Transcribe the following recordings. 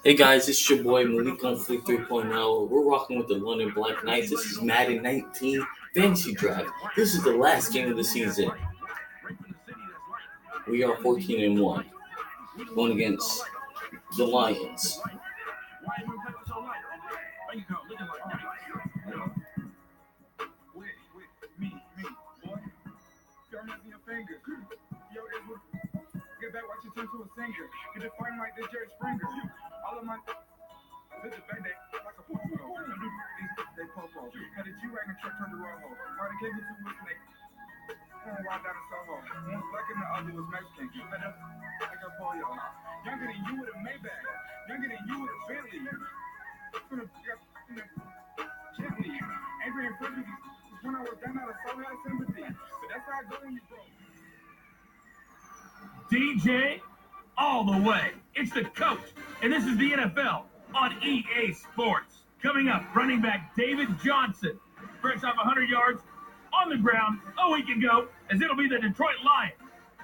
Hey guys, it's your boy Malik on Fleet 3.0. We're rocking with the London Black Knights. This is Madden 19 Fantasy Draft. This is the last game of the season. We are 14 and 1, going against the Lions. Get back, watch you turn to a singer. Get it fighting like this Jerry Springer. All of my bitches back there like a popo. They popo. Had a G-Wagon truck turned to Rojo. Martin came into a snake. One walked down in Soho. One black and the other was Mexican. Like a polio. Younger than you with a Maybach. Younger than you with a Bentley. Gently. Angry and friendly. When I was down out of so had sympathy. But that's how I go when you broke. DJ, all the way. It's the coach, and this is the NFL on EA Sports. Coming up, running back David Johnson, fresh off 100 yards on the ground a week ago, as it'll be the Detroit Lions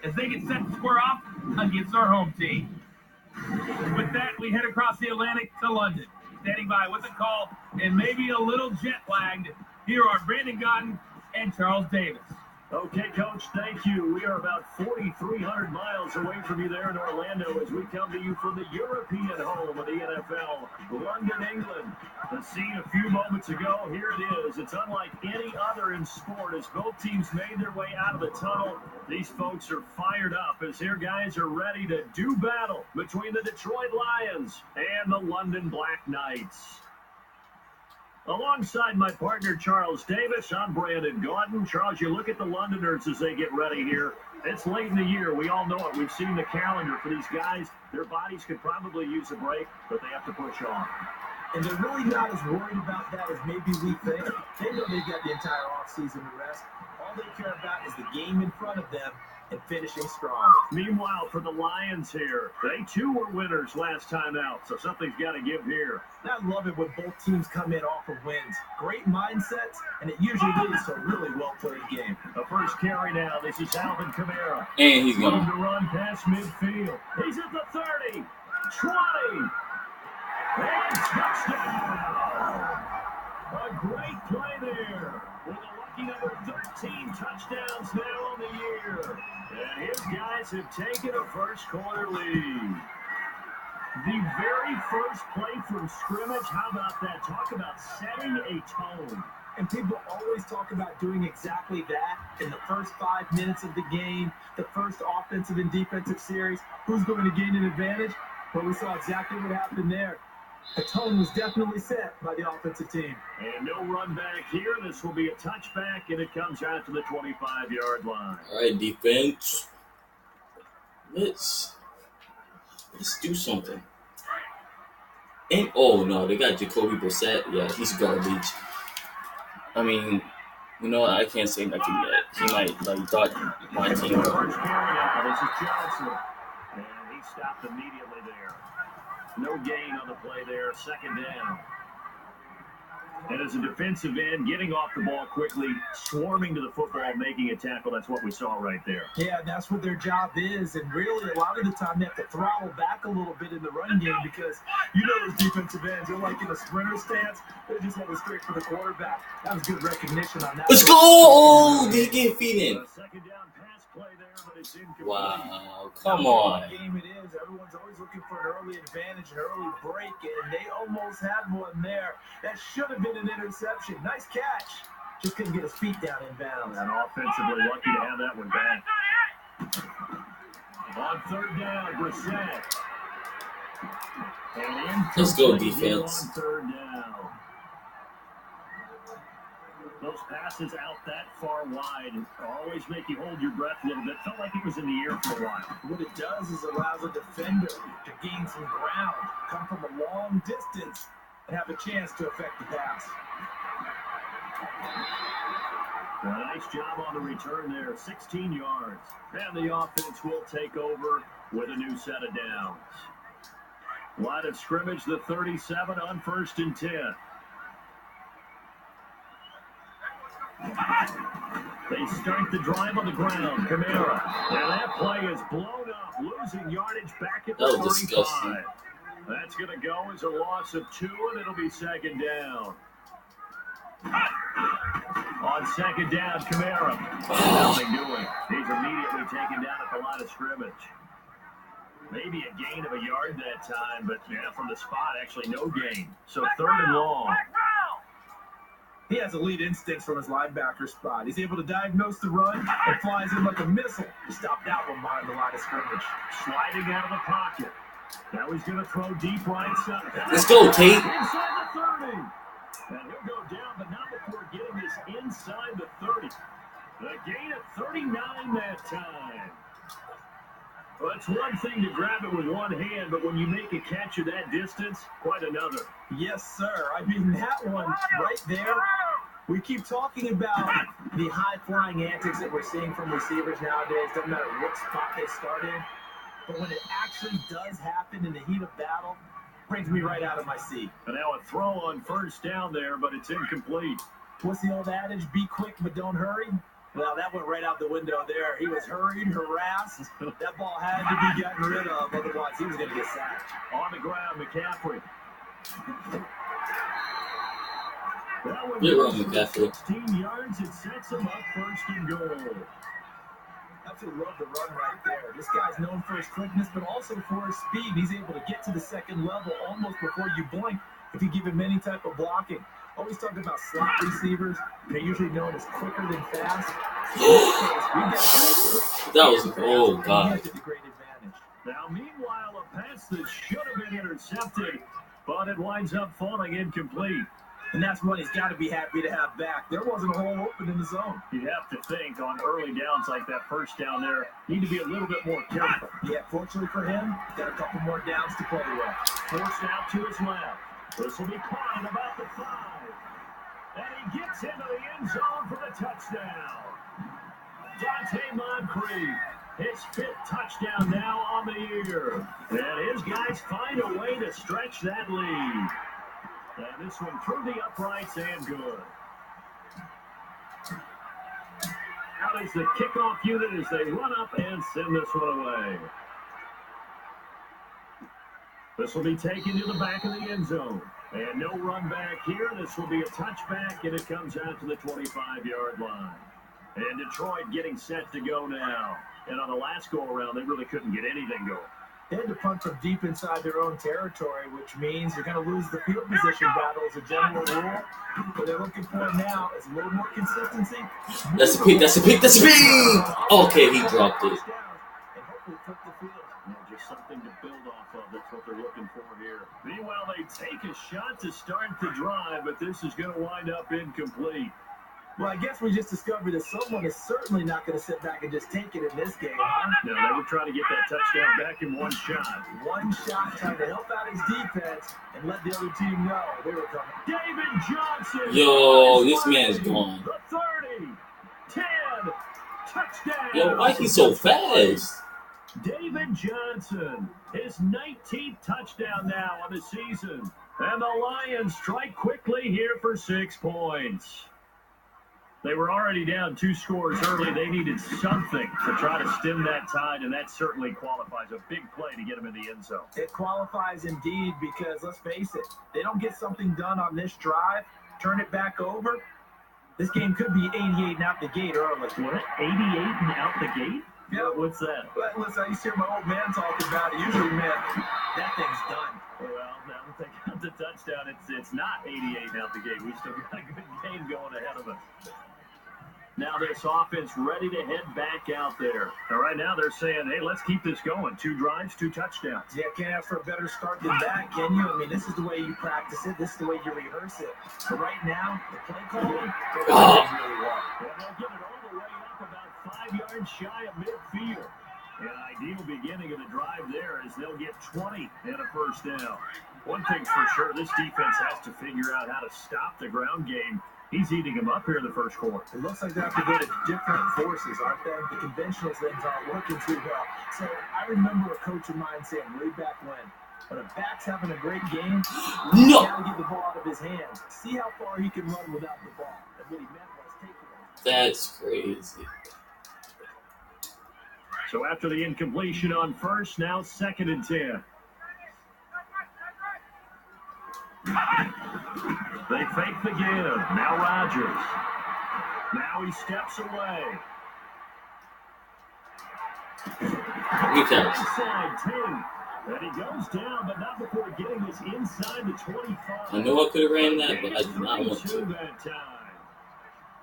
as they get set to square off against our home team. With that, we head across the Atlantic to London. Standing by with a call and maybe a little jet-lagged, here are Brandon Godden and Charles Davis. Okay, Coach, thank you. We are about 4,300 miles away from you there in Orlando as we come to you from the European home of the NFL, London, England. The scene a few moments ago, here it is. It's unlike any other in sport as both teams made their way out of the tunnel. These folks are fired up as their guys are ready to do battle between the Detroit Lions and the London Black Knights. Alongside my partner, Charles Davis, I'm Brandon Godden. Charles, you look at the Londoners as they get ready here. It's late in the year. We all know it. We've seen the calendar for these guys. Their bodies could probably use a break, but they have to push on. And they're really not as worried about that as maybe we think. They know they've got the entire offseason to rest. All they care about is the game in front of them and finishing strong. Meanwhile, for the Lions here, they too were winners last time out, so something's got to give here. And I love it when both teams come in off of wins. Great mindsets, and it usually leads to a really well-played game. The first carry now, this is Alvin Kamara. And he's going to run past midfield. He's at the 30, 20, and touchdown! A great play there. With a lucky number 13 touchdowns now on the year. And his guys have taken a first quarter lead. The very first play from scrimmage, how about that? Talk about setting a tone. And people always talk about doing exactly that in the first 5 minutes of the game, the first offensive and defensive series. Who's going to gain an advantage? Well, we saw exactly what happened there. The tone was definitely set by the offensive team. And no run back here. This will be a touchback, and it comes out to the 25-yard line. All right, defense. Let's do something. And oh no, they got Jacoby Brissett. Yeah, he's garbage. I mean, you know, I can't say nothing yet. He might thought my team. First carry out. This is Johnson, and he stopped immediately there. No gain on the play there. Second down. And as a defensive end, getting off the ball quickly, swarming to the football, making a tackle. That's what we saw right there. Yeah, that's what their job is. And really, a lot of the time, they have to throttle back a little bit in the run game because you know those defensive ends, they're like in a sprinter stance. They're just heading straight for the quarterback. That was good recognition on that. Let's go! Oh, did he get feet in? Second down pass play there, but it's incomplete. Wow, come on. What game it is. Everyone's always looking for an early advantage, an early break, and they almost had one there. That should have been an interception. Nice catch. Just couldn't get his feet down in bounds. And offensively lucky to have that one back. On third down, Brissett. Let's go, defense. On third down. Those passes out that far wide always make you hold your breath a little bit. Felt like it was in the air for a while. What it does is allows a defender to gain some ground, come from a long distance, and have a chance to affect the pass. A nice job on the return there, 16 yards. And the offense will take over with a new set of downs. Line of scrimmage, the 37 on 1st and 10. They start the drive on the ground. Kamara. And that play is blown up, losing yardage back at the 35. Disgusting. That's going to go as a loss of 2, and it'll be second down. On second down, Kamara. Nothing doing. He's immediately taken down at the line of scrimmage. Maybe a gain of a yard that time, but yeah, from the spot, actually no gain. So third and long. He has elite instincts from his linebacker spot. He's able to diagnose the run and flies in like a missile to stop that one behind the line of scrimmage. Sliding out of the pocket. Now he's going to throw deep right side. Let's go, Tate. Inside the 30. And he'll go down, but not before getting this inside the 30. The gain of 39 that time. Well, it's one thing to grab it with one hand, but when you make a catch of that distance, quite another. Yes, sir. I mean, that one right there. We keep talking about the high-flying antics that we're seeing from receivers nowadays, no matter what spot they start in. But when it actually does happen in the heat of battle, it brings me right out of my seat. And now a throw on first down there, but it's incomplete. What's the old adage? Be quick, but don't hurry. Well, that went right out the window there. He was hurried, harassed. That ball had to be gotten rid of, otherwise he was going to get sacked. On the ground, McCaffrey. That one You're goes wrong, McCaffrey. 16 yards. It sets him up first and goal. Absolutely love the run right there. This guy's known for his quickness, but also for his speed. He's able to get to the second level almost before you blink if you give him any type of blocking. Always talking about slot receivers. They're usually known as quicker than fast. That was, oh, God. Now, meanwhile, a pass that should have been intercepted, but it winds up falling incomplete. And that's what he's got to be happy to have back. There wasn't a hole open in the zone. You'd have to think on early downs like that first down there, need to be a little bit more careful. Yeah, fortunately for him, he's got a couple more downs to play with. Forced out to his left. This will be caught at about the 5. And he gets into the end zone for the touchdown. Dante Moncrief, his 5th touchdown now on the year. And his guys find a way to stretch that lead. And this one through the uprights and good. Out is the kickoff unit as they run up and send this one away. This will be taken to the back of the end zone. And no run back here. This will be a touchback, and it comes out to the 25-yard line. And Detroit getting set to go now. And on the last go-around, they really couldn't get anything going. They had to punt from deep inside their own territory, which means you're going to lose the field position battle as a general rule. What they're looking for now is a little more consistency. That's a pick, that's a pick, that's a pick! Okay, he dropped it. And hopefully flip the field. Just something to build off of. That's what they're looking for here. Meanwhile, they take a shot to start the drive, but this is going to wind up incomplete. Well, I guess we just discovered that someone is certainly not going to sit back and just take it in this game, huh? No, they were trying to get that touchdown back in one shot. One shot trying to help out his defense and let the other team know they were coming. David Johnson. Yo, this man's gone. The 30, 10, touchdown. Yo, why he so fast? David Johnson, his 19th touchdown now on the season. And the Lions strike quickly here for 6 points. They were already down 2 scores early. They needed something to try to stem that tide, and that certainly qualifies. A big play to get them in the end zone. It qualifies indeed because, let's face it, they don't get something done on this drive, turn it back over, this game could be 88 and out the gate early. What? 88 and out the gate? Yeah. What's that? Well, listen, I used to hear my old man talking about it. Usually meant that thing's done. Well, now that they got the touchdown, it's not 88 and out the gate. We still got a good game going ahead of us. Now this offense ready to head back out there. And right now they're saying, hey, let's keep this going. 2 drives, 2 touchdowns. Yeah, can't ask for a better start than that, can you? I mean, this is the way you practice it. This is the way you rehearse it. But right now, the play calling, they're doing really well. And they'll get it all the way up about 5 yards shy of midfield. An ideal beginning of the drive there as they'll get 20 and a first down. One thing's for sure, this defense has to figure out how to stop the ground game. He's eating him up here in the first quarter. It looks like they have to go to different forces, aren't they? The conventional things aren't working too well. So I remember a coach of mine saying way back when a back's having a great game, he's got to get the ball out of his hands. See how far he can run without the ball. And what he meant was take it. That's crazy. So after the incompletion on first, now 2nd and 10. They fake the give. Now Rodgers. Now he steps away. Good catch. Inside 10. And he goes down, but not before getting this inside the 25. I know I could have ran that, but I did not want to. That time.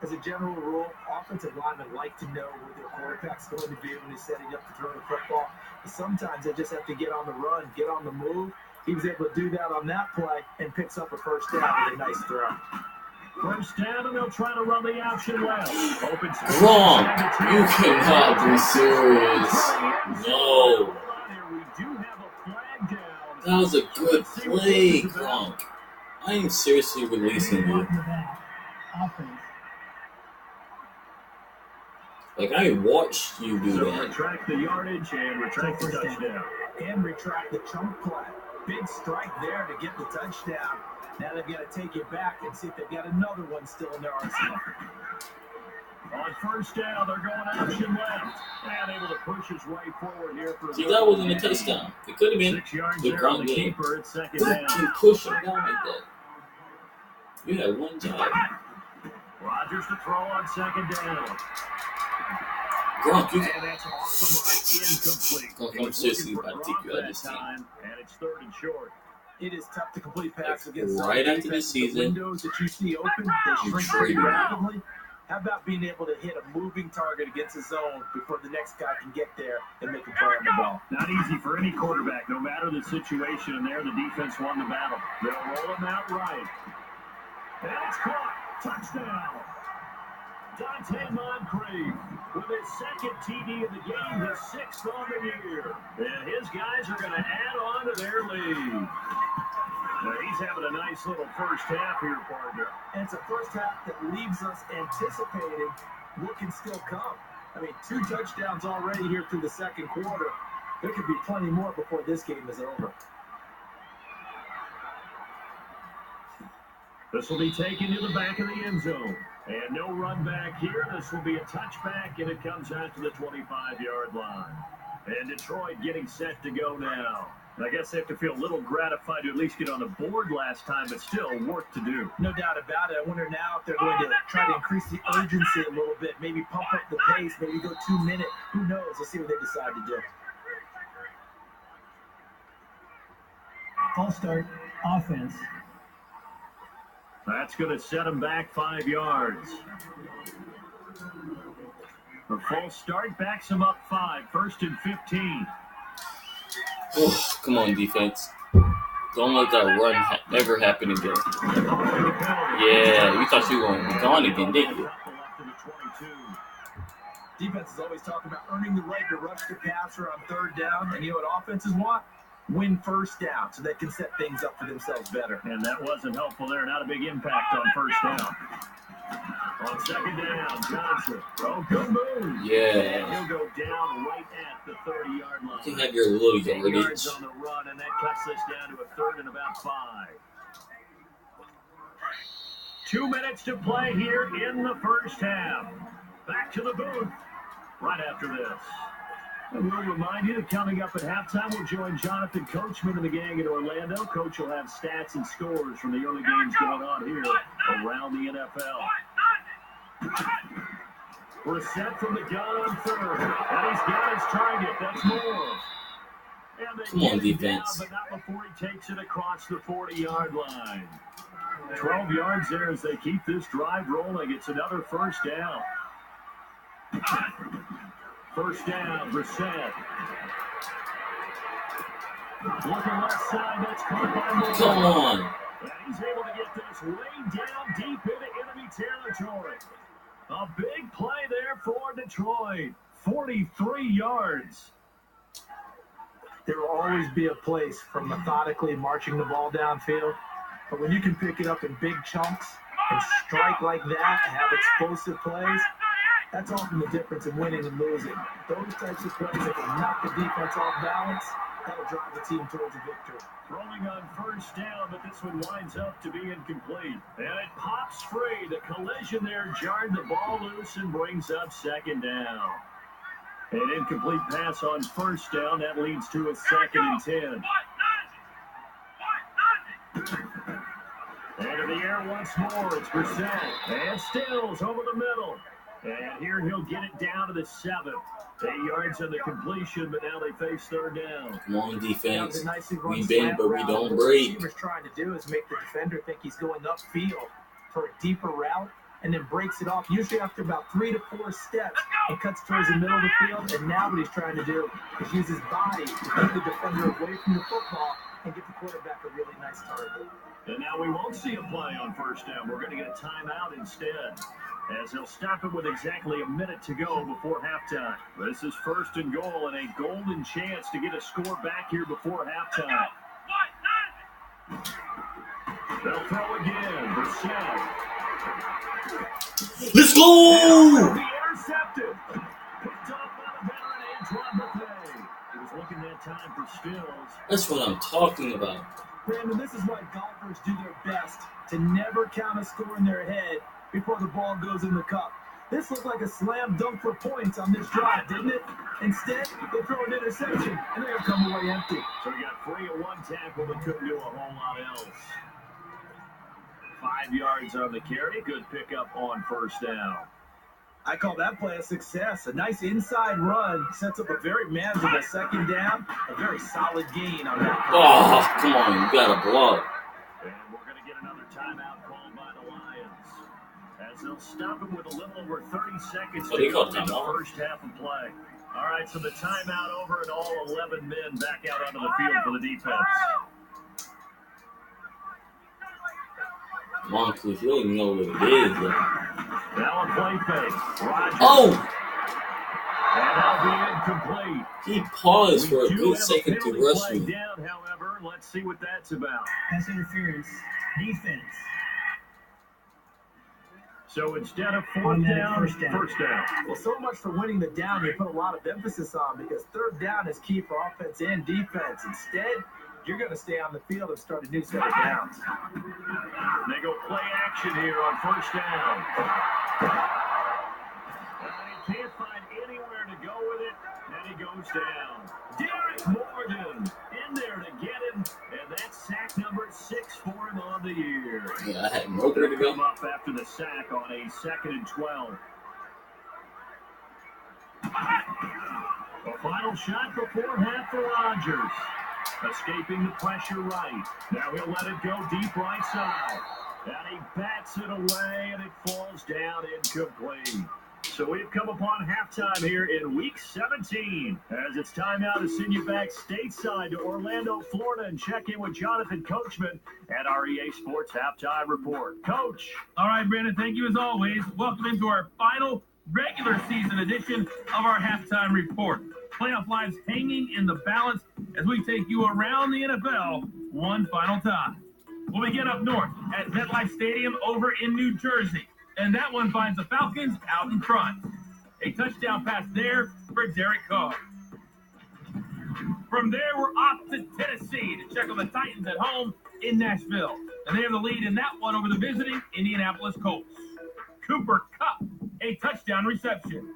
As a general rule, offensive linemen like to know where their quarterback's going to be when he's setting up to throw the football. But sometimes they just have to get on the run, get on the move. He was able to do that on that play and picks up a first down with a nice throw. First down, and they'll try to run the option left. Open space. Wrong. You cannot be serious. No. That was a good play, Gronk. I am seriously releasing you. Like, I watched you do So that. retract the yardage and retract the touchdown. And retract the chunk play. Big strike there to get the touchdown. Now they've got to take it back and see if they've got another one still in their arsenal. On first down, they're going option left. And able to push his way forward here for See, that wasn't a touchdown. It could have been 6 yards the there on Gronk the game. keeper at second Don't down. you push him down like that. You had one job. Rodgers to throw on second down. Gronk, you And that's off the mark, incomplete. Gronk, I'm seriously about to take you out of this team. And it's third and short. It is tough to complete passes against Right some after the defenses. season, Windows that you see open, they you shrink trade pretty him. rapidly. How about being able to hit a moving target against a zone before the next guy can get there and make a play on the ball? Not easy for any quarterback, no matter the situation. And there, the defense won the battle. They'll roll him out right. And it's caught. Touchdown. Dante Moncrief with his second TD of the game, his 6th on the year. And his guys are going to add on to their lead. Now, he's having a nice little first half here, partner. And it's a first half that leaves us anticipating what can still come. I mean, 2 touchdowns already here through the second quarter. There could be plenty more before this game is over. This will be taken to the back of the end zone. And no run back here. This will be a touchback, and it comes out to the 25-yard line. And Detroit getting set to go now. I guess they have to feel a little gratified to at least get on the board last time, but still work to do. No doubt about it. I wonder now if they're going to try to increase the urgency a little bit, maybe pump up the pace, maybe go 2 minutes. Who knows? Let's see what they decide to do. False start, offense. That's going to set them back 5 yards. The false start backs them up 5, 1st and 15. Oh, come on, defense. Don't let that run ever happen again. Yeah, you thought you were going to be gone again, didn't you? Defense is always talking about earning the right to rush the passer on 3rd down. And you know what offenses want? Win first down so they can set things up for themselves better. And that wasn't helpful there. Not a big impact on first down. On 2nd down, Johnson. Oh, good move. Yeah. And he'll go down right at the 30-yard line. You can have your little 8 yardage. yards on the run, and that cuts this down to a 3rd and about 5. 2 minutes to play here in the first half. Back to the booth right after this. And we'll remind you that coming up at halftime, we'll join Jonathan Coachman and the gang in Orlando. Coach will have stats and scores from the early games going on here around the NFL. Brissett from the gun on 3rd. And he's got his target. That's more. And they Come on, get him defense. down, but not before he takes it across the 40-yard line. 12 yards there as they keep this drive rolling. It's another first down. First down, Brissett. Looking left side, that's caught by Moore. Come on. And he's able to get this way down deep into enemy territory. A big play there for Detroit. 43 yards. There will always be a place for methodically marching the ball downfield. But when you can pick it up in big chunks and strike like that and have explosive plays, that's often the difference in winning and losing. Those types of plays that can knock the defense off balance, that'll drive the team towards a victory. Throwing on first down, but this one winds up to be incomplete. And it pops free. The collision there jarred the ball loose and brings up 2nd down. An incomplete pass on first down. That leads to a 2nd and 10. the air once more. It's Brissett. And Stills over the middle. And here he'll get it down to the 7. 8 yards on the completion, but now they face third down. Come on, defense. Nicely We run bend, slant but we route. don't What the break. receiver's trying to do is make the defender think he's going upfield for a deeper route and then breaks it off, usually after about 3 to 4 steps, and cuts towards the middle of the field. And now what he's trying to do is use his body to keep the defender away from the football and get the quarterback a really nice target. And now we won't see a play on first down. We're going to get a timeout instead, as they'll stop it with exactly a minute to go before halftime. This is first and goal and a golden chance to get a score back here before halftime. They'll throw again. Brissett. Let's go! Be intercepted. Picked up by the veteran Antoine Buffet. He was looking that time for Stills. That's what I'm talking about. Brandon, this is why golfers do their best to never count a score in their head before the ball goes in the cup. This looked like a slam dunk for points on this drive, didn't it? Instead, they throw an interception, and they're going to come away empty. So we got 3 of 1 tackle, but couldn't do a whole lot else. 5 yards on the carry. Good pickup on first down. I call that play a success. A nice inside run sets up a very manageable second down. A very solid gain on that play. Oh, come on. You got to block. And we're going to get another timeout called by the Lions, as they'll stop it with a little over 30 seconds Oh, to they go called in the timeout. first half of play. All right, so the timeout over and all 11 men back out onto the field for the defense. Come on, Cliff. You don't even know what it is, bro. Now a play fake. Rodgers. Oh! And that'll be incomplete. He paused for a We do good have second to penalty rush flag me. down, however. Let's see what that's about. Pass interference. Defense. So instead of fourth down, first down. Well, so much for winning the down you put a lot of emphasis on, because third down is key for offense and defense. Instead, you're going to stay on the field and start a new set of downs. They go play action here on first down. He can't find anywhere to go with it, and he goes down. Derek Morgan in there to get him, and that's sack number 6 for him on the year. Yeah, I had nowhere to Come go. up after the sack on a 2nd and 12. A final shot before half for Rodgers. Escaping the pressure right. Now he'll let it go deep right side. And he bats it away, and it falls down incomplete. So we've come upon halftime here in Week 17, as it's time now to send you back stateside to Orlando, Florida, and check in with Jonathan Coachman at our EA Sports Halftime Report. Coach. All right, Brandon, thank you as always. Welcome into our final regular season edition of our halftime report. Playoff lives hanging in the balance as we take you around the NFL one final time. We'll begin up north at MetLife Stadium over in New Jersey. And that one finds the Falcons out in front. A touchdown pass there for Derek Carr. From there, we're off to Tennessee to check on the Titans at home in Nashville. And they have the lead in that one over the visiting Indianapolis Colts. Cooper Kupp, a touchdown reception.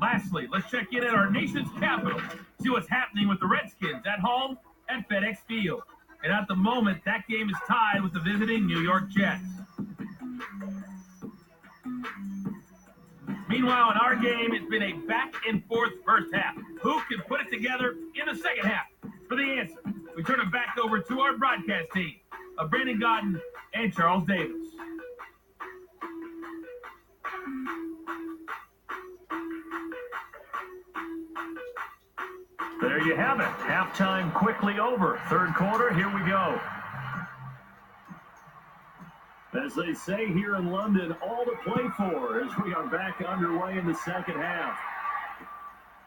Lastly, let's check in at our nation's capital, see what's happening with the Redskins at home at FedEx Field. And at the moment, that game is tied with the visiting New York Jets. Meanwhile, in our game, it's been a back-and-forth first half. Who can put it together in the second half? For the answer, we turn it back over to our broadcast team of Brandon Godden and Charles Davis. There you have it. Halftime quickly over. Third quarter, here we go. As they say here in London, all to play for as we are back underway in the second half.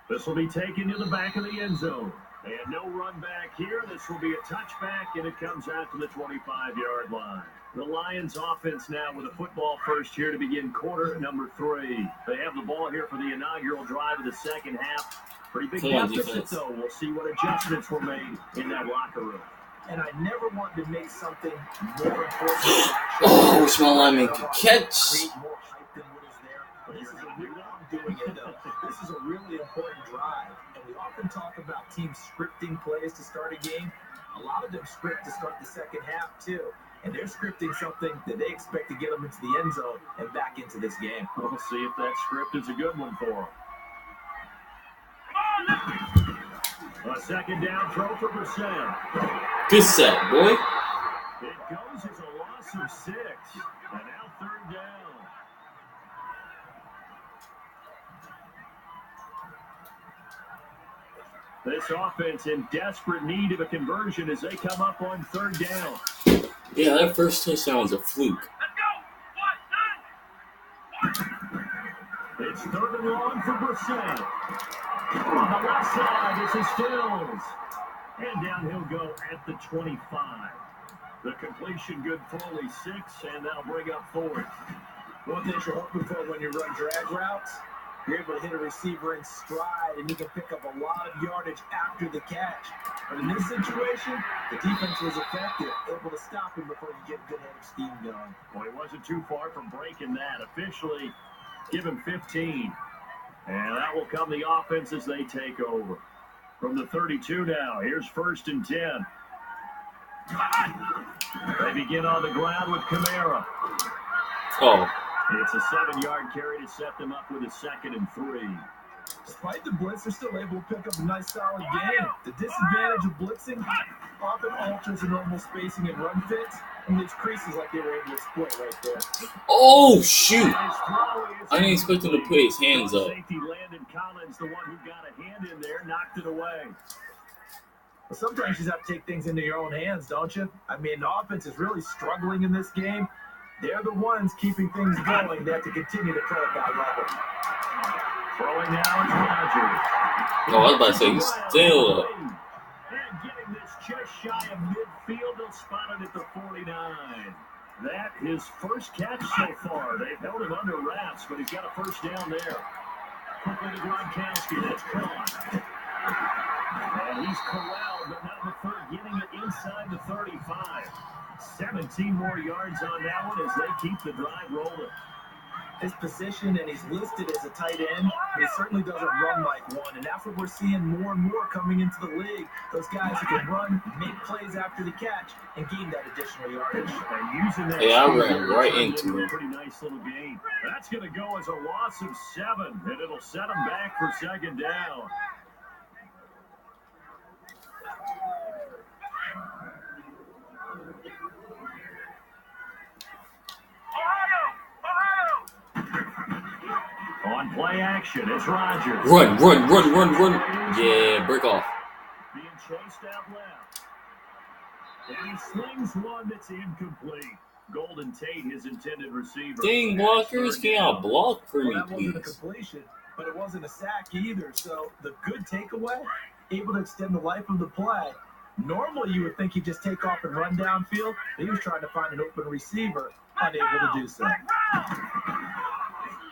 This will be taken to the back of the end zone. And no run back here. This will be a touchback, and it comes out to the 25-yard line. The Lions offense now with a football first here to begin quarter number 3. They have the ball here for the inaugural drive of the second half. Pretty big deficit, though. We'll see what adjustments were made in that locker room. And I never want to make something more important than Oh, which my lineman can catch. create more hype than what is there. But this is a really, I'm doing it though. This is a really important drive, and we often talk about teams scripting plays to start a game. A lot of them script to start the second half too. and they're scripting something that they expect to get them into the end zone and back into this game. We'll see if that script is a good one for them. A second down throw for Brissett. Good set, boy. It goes as a loss of 6. And now third down. This offense in desperate need of a conversion as they come up on third down. Yeah, that first touchdown was a fluke. It's third and long for Brissett. On the left side, it's a Stills. And down he'll go at the 25. The completion good for only 6, and that'll bring up 4th. One thing you're hoping for when you run drag routes, you're able to hit a receiver in stride, and you can pick up a lot of yardage after the catch. But in this situation, the defense was effective, able to stop him before you get a good head of steam going. Well, he wasn't too far from breaking that. Officially, give him 15. And that will come the offense as they take over. From the 32 now, here's 1st and 10. They begin on the ground with Kamara. Oh. It's a 7-yard carry to set them up with a 2nd and 3. Despite the blitz, they're still able to pick up a nice solid game. The disadvantage of blitzing often alters the normal spacing and run fits, and leaves creases like they were able to exploit right there. Oh, shoot. I didn't expect him to put his hands up. Safety Landon Collins, the one who got a hand in there, knocked it away. Well, sometimes you just have to take things into your own hands, don't you? I mean, the offense is really struggling in this game. They're the ones keeping things going. They have to continue to play at that level. Throwing now is Rodgers. Oh, I was about to say, he's still up. And getting this just shy of midfield, they'll spot it at the 49. That his first catch so far. They've held him under wraps, but he's got a first down there. Quickly to Gronkowski. That's caught. And he's corralled, but not before getting it inside the 35. 17 more yards on that one as they keep the drive rolling. His position, and he's listed as a tight end, but he certainly doesn't run like one, and that's what we're seeing more and more coming into the league. Those guys who can run, make plays after the catch, and gain that additional yardage. And using that I ran right into him. Pretty nice little game. That's going to go as a loss of 7, and it'll set them back for 2nd down. On play action, it's Rodgers. Run. Yeah, break off. Being chased out left. And he slings one that's incomplete. Golden Tate, his intended receiver. Dang, blockers, can y'all block for me, Well, that wasn't a please? completion, but it wasn't a sack either. So the good takeaway, able to extend the life of the play. Normally, you would think he'd just take off and run downfield. But he was trying to find an open receiver, unable to do so.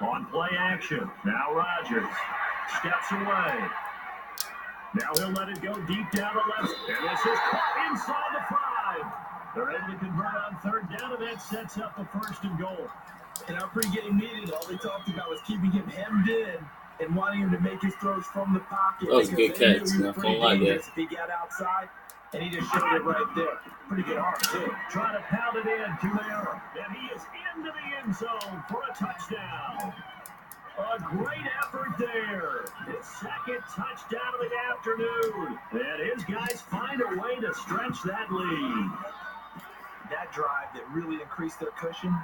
On play action, now Rodgers steps away. Now he'll let it go deep down the left. And this is caught inside the 5. They're able to convert on 3rd down, and that sets up the 1st and goal. In our pregame meeting, all they talked about was keeping him hemmed in and wanting him to make his throws from the pocket. That was a good catch. Not gonna lie there. If he got outside, and he just showed it right there. Pretty good arm, too. Trying to pound it in, Kamara. And he is into the end zone for a touchdown. A great effort there. His 2nd touchdown of the afternoon. And his guys find a way to stretch that lead. That drive that really increased their cushion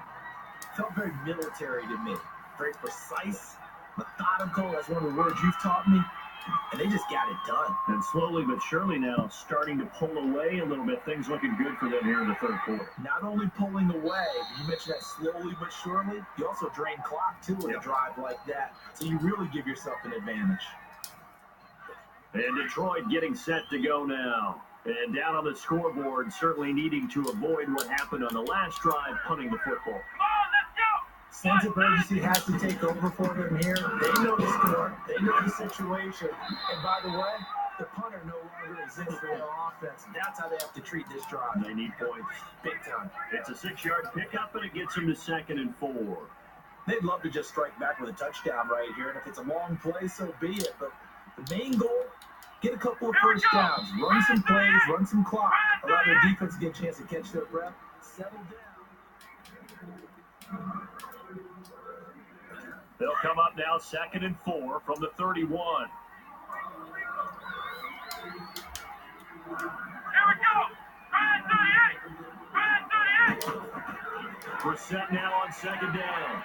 felt very military to me. Very precise, methodical. That's one of the words you've taught me. And they just got it done. And slowly but surely now starting to pull away a little bit. Things looking good for them here in the 3rd quarter. Not only pulling away, you mentioned that slowly but surely, you also drain clock too in a drive like that. So you really give yourself an advantage. And Detroit getting set to go now. And down on the scoreboard, certainly needing to avoid what happened on the last drive, punting the football. Sense of urgency has to take over for them here. They know the score. They know the situation. And by the way, the punter no longer exists for the offense. That's how they have to treat this drive. They need points. Big time. It's a 6-yard pickup, and it gets them to 2nd and 4. They'd love to just strike back with a touchdown right here. And if it's a long play, so be it. But the main goal, get a couple of first downs, run some plays, run some clock, allow their defense to get a chance to catch their breath, settle down. They'll come up now 2nd and 4 from the 31. We're set now on 2nd down.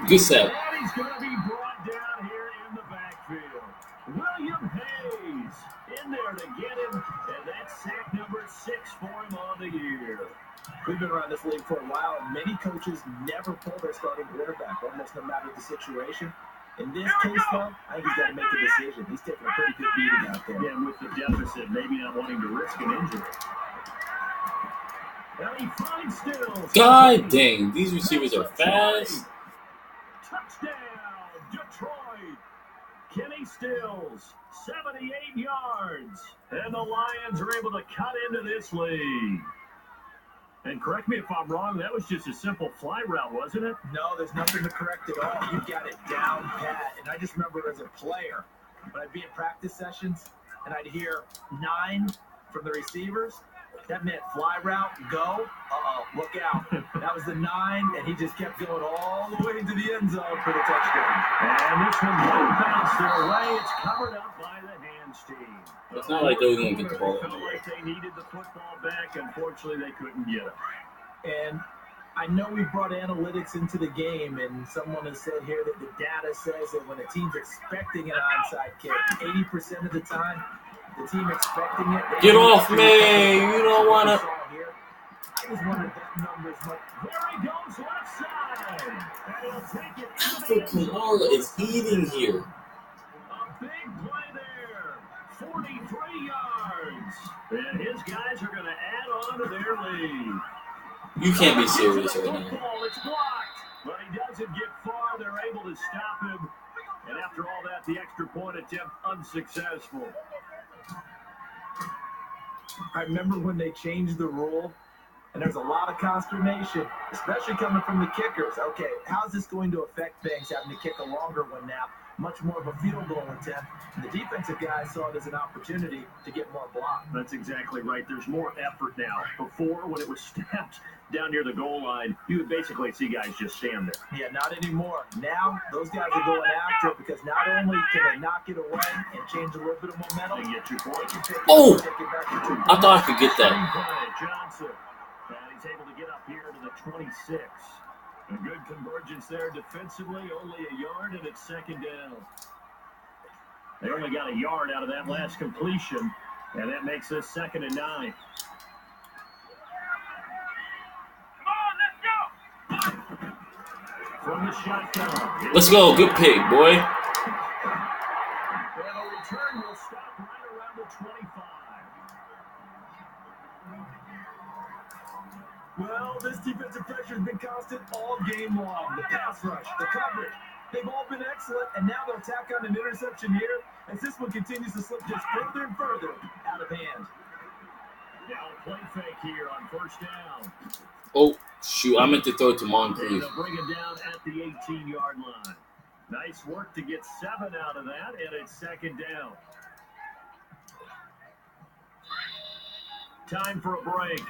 Good set. And he's going to be brought down here in the backfield. William Hayes in there to get him, and that's sack number 6 for him on the year. We've been around this league for a while, and many coaches never pull their starting quarterback, almost no matter the situation. In this case, though, I think he's got to make a decision. He's taking a pretty good beating out there. Yeah, with the deficit, maybe not wanting to risk an injury. And he finds Stills. God dang, these receivers are fast. Touchdown, Detroit. Kenny Stills, 78 yards. And the Lions are able to cut into this lead. And correct me if I'm wrong, that was just a simple fly route, wasn't it? No, there's nothing to correct at all. You've got it down pat. And I just remember as a player, when I'd be in practice sessions and I'd hear 9 from the receivers, that meant fly route, go. Look out. That was the 9, and he just kept going all the way into the end zone for the touchdown. And this one won't bounce their way. It's covered up by the hands team. It's not like they were going to get the ball. Felt like they needed the football back. Unfortunately, they couldn't get it. And I know we brought analytics into the game, and someone has said here that the data says that when a team's expecting an onside kick, 80% of the time, the team expecting it. Get off me! You don't want to. I just wondered if that number is much. There he goes, left side. And he'll take it. Alvin Kamara is eating here. A big play there. 43 yards. And his guys are going to add on to their lead. You can't be serious right now. It's blocked, but he doesn't get far. They're able to stop him. And after all that, the extra point attempt unsuccessful. I remember when they changed the rule, and there's a lot of consternation, especially coming from the kickers. Okay, how's this going to affect things, having to kick a longer one now? Much more of a field goal attempt. And the defensive guys saw it as an opportunity to get more block. That's exactly right. There's more effort now. Before, when it was snapped down near the goal line, you would basically see guys just stand there. Yeah, not anymore. Now, those guys are going after it because not only can they knock it away and change a little bit of momentum, They get 2 points. Oh! take it back to 2 points. I thought I could get that. Johnson. And he's able to get up here to the 26. A good convergence there defensively, only a yard, and it's 2nd down. They only got a yard out of that last completion, and that makes this 2nd and 9. From the shotgun. Let's go. Good pick, boy. And the return will stop right around the 25. Well, this defensive pressure has been constant all game long. The pass rush, the coverage, they've all been excellent, and now they'll tack on an interception here as this one continues to slip just further and further out of hand. Now a play fake here on 1st down. Oh, shoot. I meant to throw it to And Moncrief. they'll bring it down at the 18-yard line. Nice work to get 7 out of that, and it's 2nd down. Time for a break.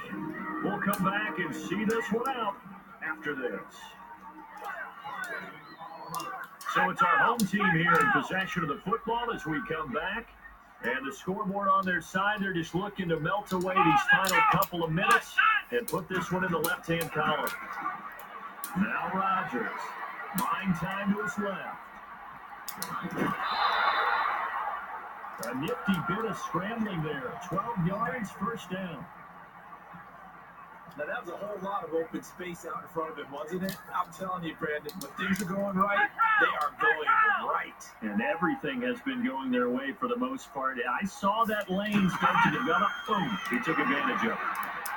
We'll come back and see this one out after this. So it's our home team here in possession of the football as we come back. And the scoreboard on their side, they're just looking to melt away these final couple of minutes and put this one in the left-hand column. Now Rodgers, buying time to his left. A nifty bit of scrambling there. 12 yards, 1st down. Now, that was a whole lot of open space out in front of him, wasn't it? I'm telling you, Brandon, when things are going right, they are going right. And everything has been going their way for the most part. I saw that lane start to develop. Boom. He took advantage of it.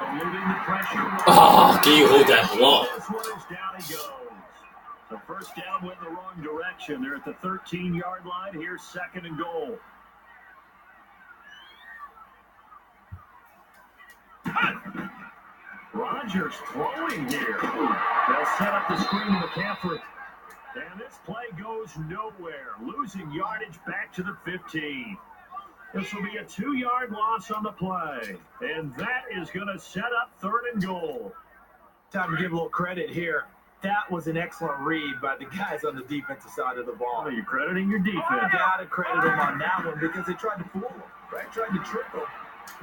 Eluding the pressure. Oh, can you hold that ball? This one is down he goes. The 1st down went in the wrong direction. They're at the 13-yard line. Here's 2nd and goal. Rodgers throwing here. They'll set up the screen to McCaffrey. And this play goes nowhere, losing yardage back to the 15. This will be a 2-yard loss on the play. And that is going to set up 3rd and goal. Time to give a little credit here. That was an excellent read by the guys on the defensive side of the ball. Oh, you're crediting your defense. Gotta credit them on that one because they tried to fool them, right? Tried to trick them.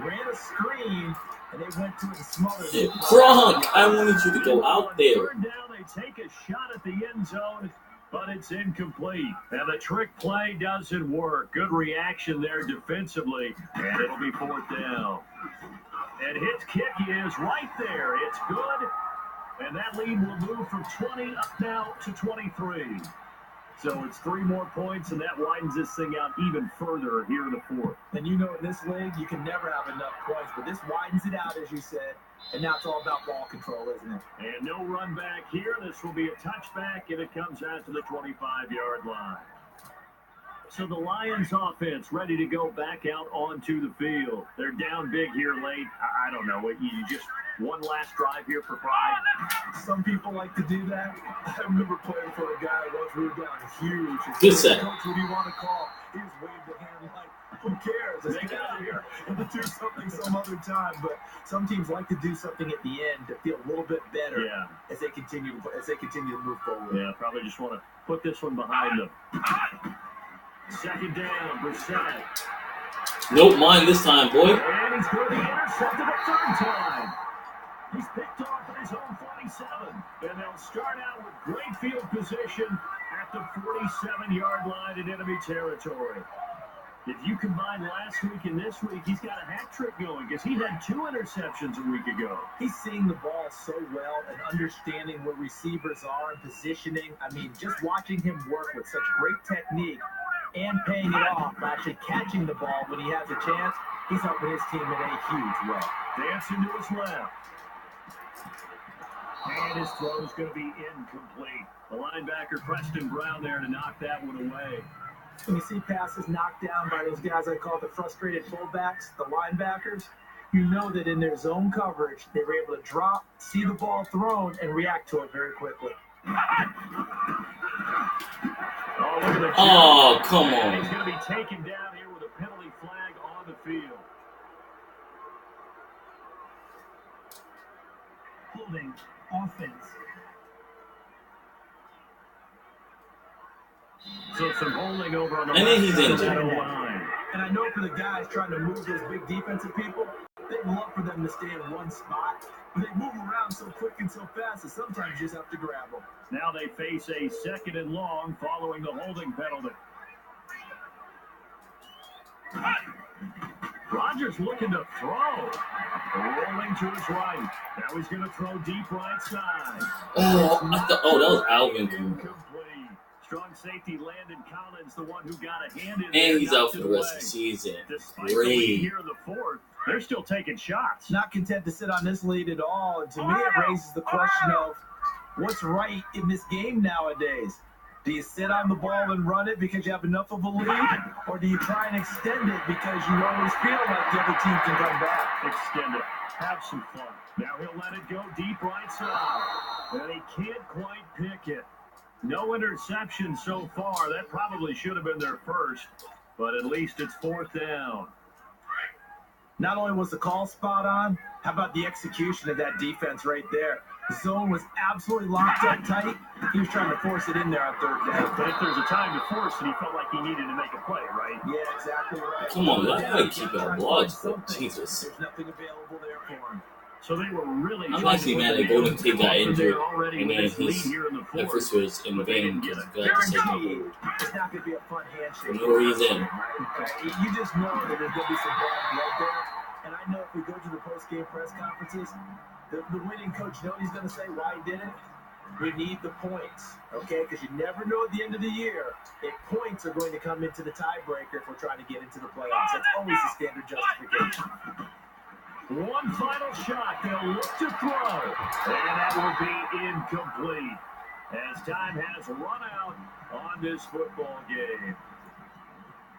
Ran a screen, and they went to it and smothered it. Gronk, I wanted you to go out there. 3rd down, they take a shot at the end zone, but it's incomplete. And the trick play doesn't work. Good reaction there defensively, and it'll be 4th down. And his kick is right there. It's good. And that lead will move from 20 up now to 23. So it's 3 more points, and that widens this thing out even further here in the 4th. And you know in this league, you can never have enough points, but this widens it out, as you said. And now it's all about ball control, isn't it? And no run back here. This will be a touchback, and it comes out to the 25-yard line. So the Lions offense ready to go back out onto the field. They're down big here late. I don't know. You just one last drive here for pride. Some people like to do that. I remember playing for a guy once we were down huge. Good set. Coach, what do you want to call? He just waved a hand like, who cares? Let's get out of here and do something some other time. But some teams like to do something at the end to feel a little bit better as they continue to move forward. Yeah, probably just want to put this one behind them. 2nd down, Brissett. Nope, mine this time, boy. And he's going to be intercepted a 3rd time. He's picked off at his own 47. And they'll start out with great field position at the 47-yard line in enemy territory. If you combine last week and this week, he's got a hat trick going because he had 2 interceptions a week ago. He's seeing the ball so well and understanding where receivers are and positioning. I mean, just watching him work with such great technique and paying it off, actually catching the ball when he has a chance, he's helping his team in a huge way. Dancing to his left. And his throw is going to be incomplete. The linebacker, Preston Brown, there to knock that one away. When you see passes knocked down by those guys I call the frustrated fullbacks, the linebackers, you know that in their zone coverage, they were able to drop, see the ball thrown, and react to it very quickly. Oh, look at the Oh, come and on. he's going to be taken down here with a penalty flag on the field. Holding offense. So some holding over on the And then he's left side of injured. the line. And I know for the guys trying to move those big defensive people, they'd love for them to stay in one spot, but they move around so quick and so fast that sometimes you just have to grab them. Now they face a 2nd and long following the holding penalty. Rogers looking to throw. Rolling to his right. Now he's going to throw deep right side. Oh, that was Alvin Kamara. Incomplete. Strong safety Landon Collins, the one who got a hand in there. And he's out knocked for it the rest away. of the season. Despite the lead Great. here in the 4th, they're still taking shots. Not content to sit on this lead at all. And to me, it raises the question of what's right in this game nowadays. Do you sit on the ball and run it because you have enough of a lead? Or do you try and extend it because you always feel like the other team can come back? Extend it. Have some fun. Now he'll let it go deep right side. And he can't quite pick it. No interception so far. That probably should have been their first. But at least it's 4th down. Not only was the call spot on, how about the execution of that defense right there? The zone was absolutely locked up tight. He was trying to force it in there on 3rd down. But if there's a time to force it, he felt like he needed to make a play, right? Yeah, exactly right. Come on, I gotta keep it blood. Jesus. There's nothing available there for him. So they were really I'm actually mad that Golden Tate got injured, and then his here in the at 4th. first was in vain because he got to say no. It's not going to be a fun handshake. For no reason. You just know that there's going to be some bad blood there. And I know if we go to the post-game press conferences, the winning coach knows he's going to say why he did it. We need the points, okay? Because you never know at the end of the year if points are going to come into the tiebreaker if we're trying to get into the playoffs. That's always the standard justification. One final shot. They'll look to throw. And that will be incomplete as time has run out on this football game.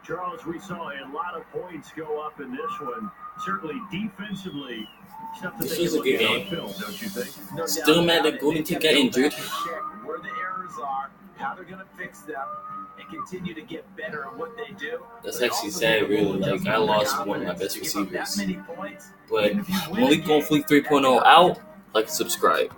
Charles, we saw a lot of points go up in this one. Certainly defensively, stuff that This they was can a look good at on game. film, don't you think? No Still doubt mad about that it. Golden They Tate kept got going injured. back to check where the errors are how they're going to fix them and continue to get better at what they do. That's actually sad, really. Like, I lost one of my best receivers. But I'm only going Fleek 3.0 out. Like and subscribe.